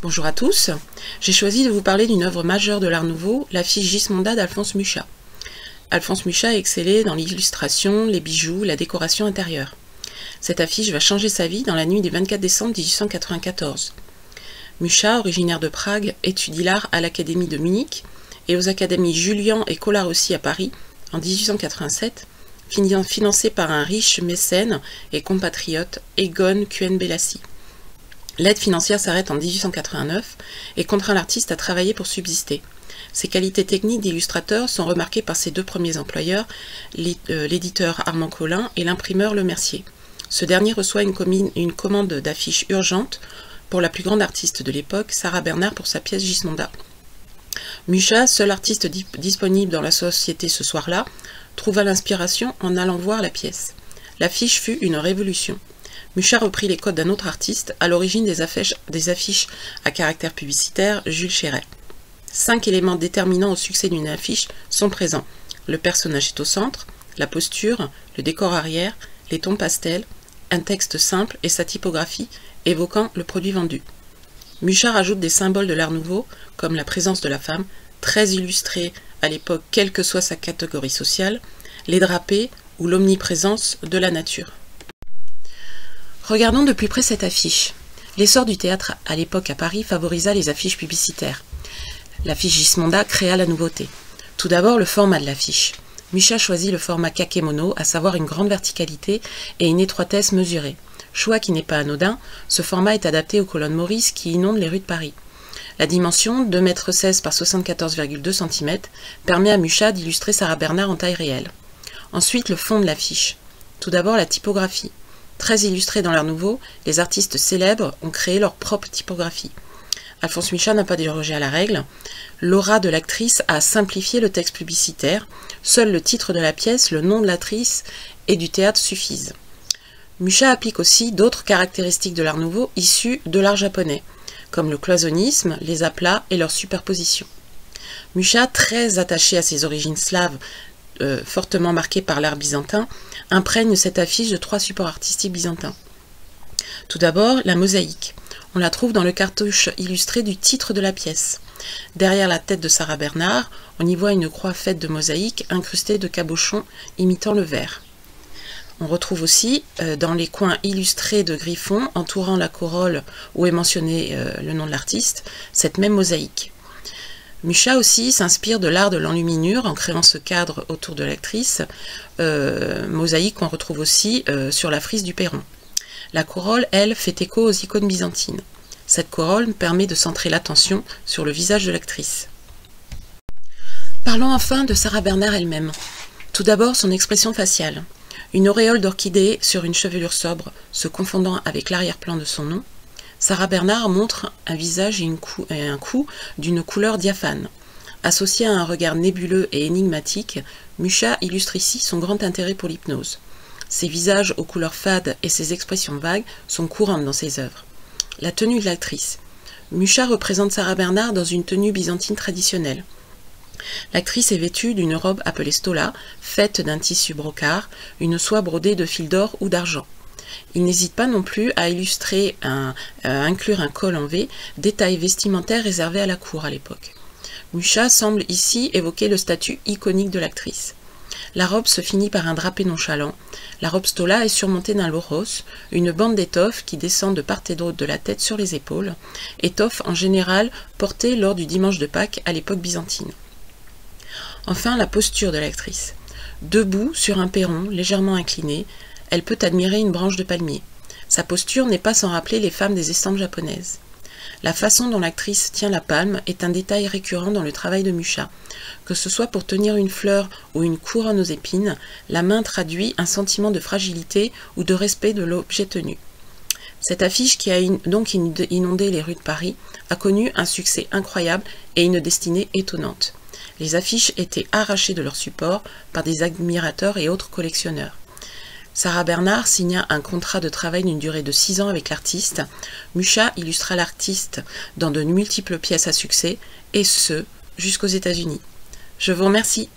Bonjour à tous, j'ai choisi de vous parler d'une œuvre majeure de l'Art Nouveau, l'affiche Gismonda d'Alphonse Mucha. Alphonse Mucha a excellé dans l'illustration, les bijoux, la décoration intérieure. Cette affiche va changer sa vie dans la nuit du 24 décembre 1894. Mucha, originaire de Prague, étudie l'art à l'Académie de Munich et aux académies Julian et Colarossi à Paris en 1887, financé par un riche mécène et compatriote, Egon Kuenbelassi. L'aide financière s'arrête en 1889 et contraint l'artiste à travailler pour subsister. Ses qualités techniques d'illustrateur sont remarquées par ses deux premiers employeurs, l'éditeur Armand Collin et l'imprimeur Le Mercier. Ce dernier reçoit une commande d'affiches urgente pour la plus grande artiste de l'époque, Sarah Bernhardt, pour sa pièce Gismonda. Mucha, seul artiste disponible dans la société ce soir-là, trouva l'inspiration en allant voir la pièce. L'affiche fut une révolution. Mucha reprit les codes d'un autre artiste, à l'origine des affiches à caractère publicitaire, Jules Chéret. 5 éléments déterminants au succès d'une affiche sont présents. Le personnage est au centre, la posture, le décor arrière, les tons pastels, un texte simple et sa typographie évoquant le produit vendu. Mucha rajoute des symboles de l'Art Nouveau, comme la présence de la femme, très illustrée à l'époque quelle que soit sa catégorie sociale, les drapés ou l'omniprésence de la nature. Regardons de plus près cette affiche. L'essor du théâtre à l'époque à Paris favorisa les affiches publicitaires. L'affiche Gismonda créa la nouveauté. Tout d'abord, le format de l'affiche. Mucha choisit le format kakémono, à savoir une grande verticalité et une étroitesse mesurée. Choix qui n'est pas anodin, ce format est adapté aux colonnes Maurice qui inondent les rues de Paris. La dimension, 2,16 m par 74,2 cm, permet à Mucha d'illustrer Sarah Bernhardt en taille réelle. Ensuite, le fond de l'affiche. Tout d'abord, la typographie. Très illustrés dans l'Art Nouveau, les artistes célèbres ont créé leur propre typographie. Alphonse Mucha n'a pas dérogé à la règle. L'aura de l'actrice a simplifié le texte publicitaire. Seul le titre de la pièce, le nom de l'actrice et du théâtre suffisent. Mucha applique aussi d'autres caractéristiques de l'Art Nouveau issues de l'art japonais, comme le cloisonnisme, les aplats et leur superposition. Mucha, très attaché à ses origines slaves, fortement marquées par l'art byzantin, imprègne cette affiche de 3 supports artistiques byzantins. Tout d'abord, la mosaïque. On la trouve dans le cartouche illustré du titre de la pièce. Derrière la tête de Sarah Bernhardt, on y voit une croix faite de mosaïque incrustée de cabochons imitant le verre. On retrouve aussi, dans les coins illustrés de griffons entourant la corolle où est mentionné le nom de l'artiste, cette même mosaïque. Mucha aussi s'inspire de l'art de l'enluminure en créant ce cadre autour de l'actrice, mosaïque qu'on retrouve aussi sur la frise du perron. La corolle, elle, fait écho aux icônes byzantines. Cette corolle permet de centrer l'attention sur le visage de l'actrice. Parlons enfin de Sarah Bernhardt elle-même. Tout d'abord, son expression faciale. Une auréole d'orchidée sur une chevelure sobre, se confondant avec l'arrière-plan de son nom, Sarah Bernhardt montre un visage et un cou d'une couleur diaphane. Associé à un regard nébuleux et énigmatique, Mucha illustre ici son grand intérêt pour l'hypnose. Ses visages aux couleurs fades et ses expressions vagues sont courantes dans ses œuvres. La tenue de l'actrice. Mucha représente Sarah Bernhardt dans une tenue byzantine traditionnelle. L'actrice est vêtue d'une robe appelée stola, faite d'un tissu brocart, une soie brodée de fils d'or ou d'argent. Il n'hésite pas non plus à inclure un col en V, détail vestimentaire réservé à la cour à l'époque. Mucha semble ici évoquer le statut iconique de l'actrice. La robe se finit par un drapé nonchalant. La robe stola est surmontée d'un loros, une bande d'étoffe qui descend de part et d'autre de la tête sur les épaules, étoffe en général portée lors du dimanche de Pâques à l'époque byzantine. Enfin, la posture de l'actrice. Debout sur un perron légèrement incliné, elle peut admirer une branche de palmier. Sa posture n'est pas sans rappeler les femmes des estampes japonaises. La façon dont l'actrice tient la palme est un détail récurrent dans le travail de Mucha. Que ce soit pour tenir une fleur ou une couronne aux épines, la main traduit un sentiment de fragilité ou de respect de l'objet tenu. Cette affiche, qui a donc inondé les rues de Paris, a connu un succès incroyable et une destinée étonnante. Les affiches étaient arrachées de leur support par des admirateurs et autres collectionneurs. Sarah Bernhardt signa un contrat de travail d'une durée de 6 ans avec l'artiste. Mucha illustra l'artiste dans de multiples pièces à succès, et ce, jusqu'aux États-Unis. Je vous remercie.